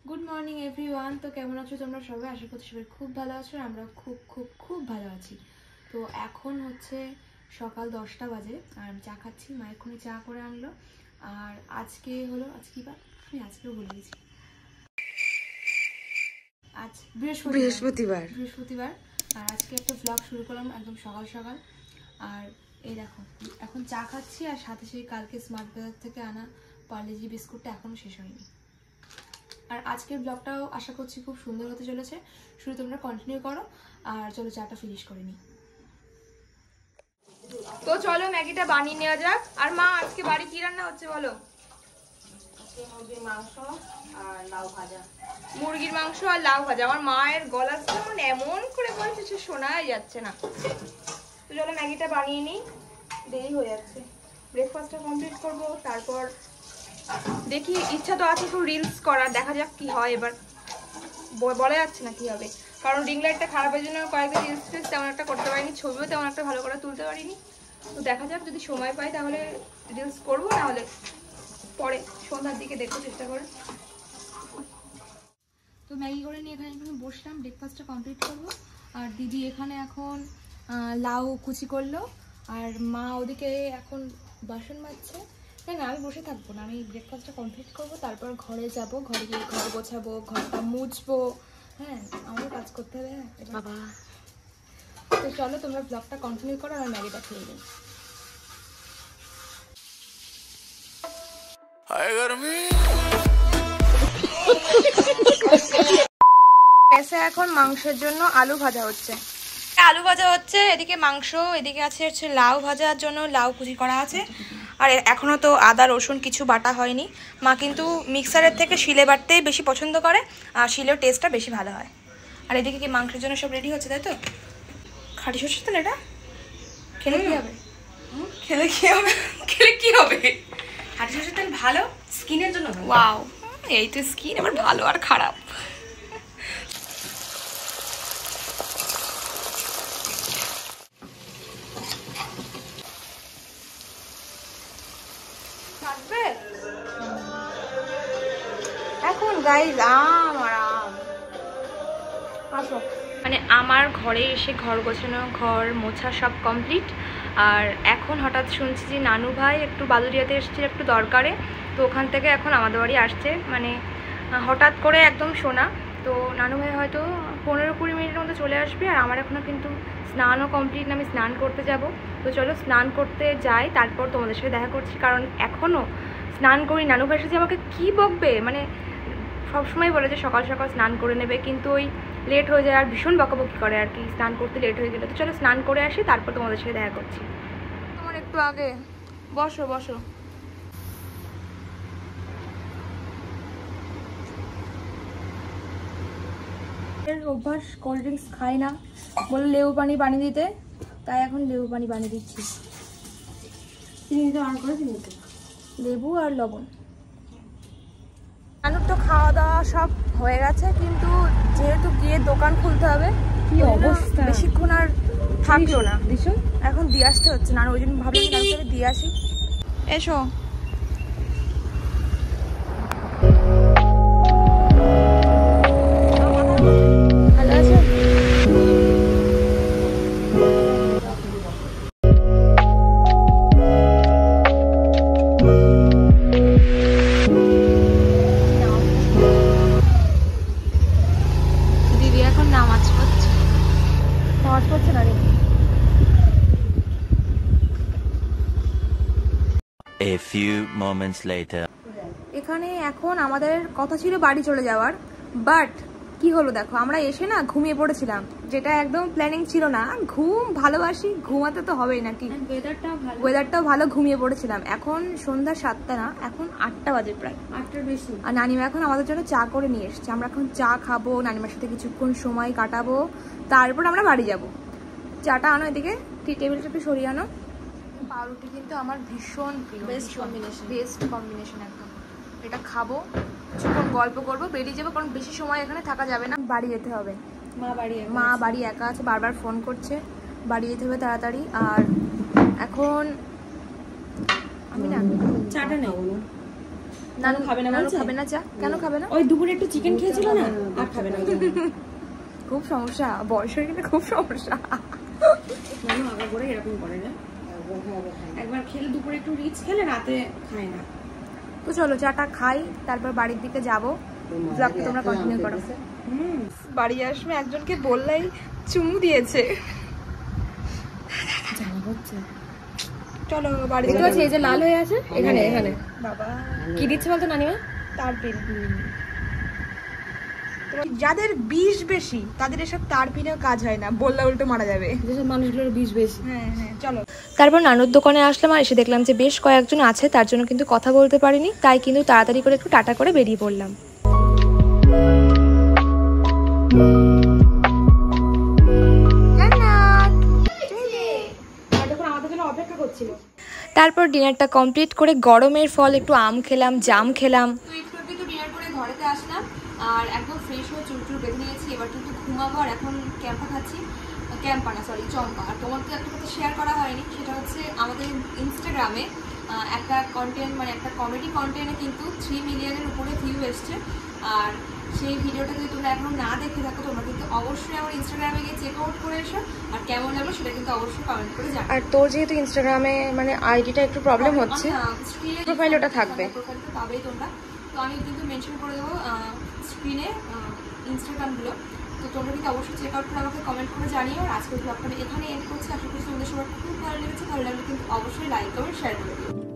Good morning everyone. তো কেমন আছো তোমরা সবাই? আশা করছি সবাই খুব ভালো আছো। আমরা খুব খুব খুব ভালো আছি। তো এখন হচ্ছে সকাল 10টা বাজে আর চা খাচ্ছি। মা এক্ষুনি চা করে আনলো। আর আজকে হলো আজকে বা আমি আজকেও বলে দিয়েছি, আজ বৃহস্পতিবার। আর আজকে একটা ব্লগ শুরু করলাম একদম সকাল সকাল। আর এই দেখো এখন চা খাচ্ছি আর সাথে সেই কালকে স্মার্ট বাজার থেকে আনা পার্লেজি বিস্কুটটা এখনও শেষ হয়নি। আর আজকের ব্লগটাও আশা করছি খুব সুন্দর হতে চলেছে। শুরু তোমরা কন্টিনিউ করো আর চলো চাটা ফিনিশ করে নিই। তো চলো ম্যাগিটা বানিয়ে নেওয়া যাক। আর মা আজকে বাড়ি কি রান্না হচ্ছে বলো? মুরগির মাংস আর লাউ ভাজা। মুরগির মাংস আর লাউ ভাজা। আমার মায়ের গলা যেমন এমন করে বলছে সে শোনাই যাচ্ছে না। তো চলো ম্যাগিটা বানিয়ে নিই, দেরি হয়ে যাচ্ছে। ব্রেকফাস্টটা কমপ্লিট করবো, তারপর দেখি ইচ্ছা তো আছে একটু রিলস করার, দেখা যাক কি হয়। এবার বলা যাচ্ছে না কি হবে, কারণ রিং লাইটটা খারাপের জন্য কয়েকদিন রিলস টিলস তেমন একটা করতে পারিনি, ছবিও তেমন একটা ভালো করে তুলতে পারিনি। তো দেখা যাক, যদি সময় পাই তাহলে রিলস করবো, নাহলে পরে সন্ধ্যার দিকে দেখতে চেষ্টা করে। তো ম্যাগি করে নিয়ে এখানে বসলাম, ব্রেকফাস্টটা কমপ্লিট করবো। আর দিদি এখানে এখন লাউ কুচি করলো আর মা ওদিকে এখন বাসন মাজছে। না আমি বসে থাকবো না, আমি ব্রেকফাস্টটা কমপ্লিট করবো, তারপর ঘরে যাব, ঘরে গিয়ে ঘর গোছাবো, ঘরটা মুছবো। হ্যাঁ আমারও কাজ করতে হবে বাবা। তো চলো তোমরা ব্লগটা কন্টিনিউ করো আর ম্যাগিটা খেয়ে নিই। এখন মাংসের জন্য আলু ভাজা হচ্ছে। এদিকে মাংস, এদিকে আছে হচ্ছে লাউ ভাজার জন্য লাউ কুচি করা আছে। আর এখনো তো আদা রসুন কিছু বাটা হয়নি। মা কিন্তু মিক্সারের থেকে শিলে বাটতেই বেশি পছন্দ করে, আর শিলের টেস্টটা বেশি ভালো হয়। আর এদিকে কি মাংসের জন্য সব রেডি হচ্ছে, তাই তো? খাঁটি সরষের তেল, এটা খেলে কি হবে? খেলে কি হবে? খাঁটি সরষের তেল ভালো স্কিনের জন্য। ওয়াও, এই তো স্কিন আবার ভালো আর খারাপ। এখন গাইজ আম আসো, মানে আমার ঘরে এসে ঘর গোছানো, ঘর মোছা সব কমপ্লিট। আর এখন হঠাৎ শুনছি যে নানু ভাই একটু বাদুরিয়াতে এসছে একটু দরকারে। তো ওখান থেকে এখন আমাদের বাড়ি আসছে, মানে হঠাৎ করে একদম শোনা। তো নানু ভাই হয়তো 15-20 মিনিটের মধ্যে চলে আসবে। আর আমার এখনও কিন্তু স্নানও কমপ্লিট না, আমি স্নান করতে যাব। তো চলো স্নান করতে যাই, তারপর তোমাদের সাথে দেখা করছি। কারণ এখনও স্নান করি, নানু ভাইয়ের সাথে আমাকে কী বকবে, মানে সবসময় বলে যে সকাল সকাল স্নান করে নেবে, কিন্তু ওই লেট হয়ে যায় আর ভীষণ বকাবকি করে আর কি, স্নান করতে লেট হয়ে গেলে। তো চলো স্নান করে আসি, তারপর তোমাদের সাথে দেখা করছি। তোমার একটু আগে বসো বসো। অভ্যাস কোল্ড ড্রিঙ্কস খাই না, বলে লেবু পানি বানিয়ে দিতে, তাই এখন লেবু পানি বানিয়ে দিচ্ছি। চিনি দিতে অন করে চিনি দিতে, লেবু আর লবণ। নানুর তো খাওয়া দাওয়া সব হয়ে গেছে, কিন্তু যেহেতু গিয়ে দোকান খুলতে হবে, কি অবস্থা, বেশিক্ষণ আর থাকলো না, এখন দিয়ে আসতে হচ্ছে। নানু ওই জন্য ভাবলাম নানুকে দিয়ে আসি। এসো। ভালো আছে? A few moments later. এখানে এখন আমাদের কথা ছিল বাড়ি চলে যাওয়ার, বাট কি হলো দেখো, আমরা এসে না ঘুমিয়ে পড়েছিলাম, যেটা একদম প্ল্যানিং ছিল না। ঘুম ভালোবাসি, ঘুমাতে তো হবেই নাকি, ওয়েদারটাও ভালো, ঘুমিয়ে পড়েছিলাম। এখন সন্ধ্যা 7টা না, এখন 8টা বাজে, প্রায় 8টার বেশি। আর নানিমা এখন আমাদের জন্য চা করে নিয়ে এসছে। আমরা এখন চা খাবো, নানিমার সাথে কিছুক্ষণ সময় কাটাবো, তারপর আমরা বাড়ি যাব। চাটা আনো, এদিকে টি টেবিলটা একটু সরিয়ে আনো। পাউরুটি কিন্তু আমার ভীষণ প্রিয়, বেস্ট কম্বিনেশন একদম। এটা খাবো, কিছুক্ষণ গল্প করবো, বেরিয়ে যাবো, কারণ বেশি সময় এখানে থাকা যাবে না, বাড়ি যেতে হবে। মা বাড়ি একা আছে, বারবার ফোন করছে, বাড়ি যেতে হবে তাড়াতাড়ি। আর এখন আমি না চাটা নেই, নানু খাবে না নানু বলছে? খাবে না চা? কেন খাবে না? ওই দুপুরে একটু চিকেন খেয়েছিল না, আর খাবে না। খুব সমস্যা, বয়স হয়ে গেলে খুব সমস্যা। নানু আগা করে এরকম করে না, একবার খেলে দুপুরে একটু রিচ খেলে রাতে খায় না। তো চলো চাটা খাই, তারপর বাড়ির দিকে যাবো। ব্লগটা তোমরা কন্টিনিউ করো। বাড়ি যাওয়ার সময় একজনকে বললাই চুমু দিয়েছে। চলো বাড়ি দেখতে পাচ্ছি এই যে লাল হয়ে আছে এখানে, এখানে বাবা কি দিচ্ছে বলতো নানিমা? তারপিন। যাদের বিষ বেশি তাদের এসব তারপিনেও কাজ হয় না, বললে উল্টো মারা যাবে। যেসব মানুষগুলোর বিষ বেশি। হ্যাঁ হ্যাঁ চলো। তারপর নানুর দোকানে আসলাম আর এসে দেখলাম যে বেশ কয়েকজন আছে, তার জন্য কিন্তু কথা বলতে পারিনি, তাই কিন্তু তাড়াতাড়ি করে একটু টাটা করে বেরিয়ে পড়লাম। তারপর ডিনারটা কমপ্লিট করে গরমের ফল একটু আম খেলাম, জাম খেলাম। তো একটু একটু ডিনার করে ঘরেতে আসলাম আর একদম ফ্রেশ হয়ে চুল বেঁধে নিয়েছি। এবার কিন্তু ঘুমাবো আর এখন ক্যাম্পা খাচ্ছি, ক্যাম্পা না সরি চম্পা। আর তোমার তো একটা কথা শেয়ার করা হয়নি, সেটা হচ্ছে আমাদের ইনস্টাগ্রামে একটা কন্টেন্ট মানে একটা কমেডি কন্টেন্টে কিন্তু 3 মিলিয়নের উপরে ভিউ এসছে। আর সেই ভিডিওটা যদি তোমরা এখনো না দেখে থাকো তোমরা কিন্তু অবশ্যই আমার ইনস্টাগ্রামে গিয়ে চেক আউট করে এসো, আর কেমন লাগলো সেটা কিন্তু অবশ্যই কমেন্ট করে জানাও। আর তোর যেহেতু ইনস্টাগ্রামে মানে আইডিটা একটু প্রবলেম হচ্ছে, প্রোফাইল ওটা থাকবে, প্রোফাইলটা পাবেই তোমরা। তো আমি কিন্তু মেনশন করে দেবো স্ক্রিনে ইনস্টাগ্রামগুলো, তো তোমরা কিন্তু অবশ্যই চেক আউট করে আমাকে কমেন্ট করে জানিও। আর আজকের ব্লগটা আমি এখানে এন্ড করছি। আশা করছি তোমাদের সবার খুব ভালো লেগেছে। ভালো লাগলে কিন্তু অবশ্যই লাইক কমেন্ট শেয়ার করে দিও।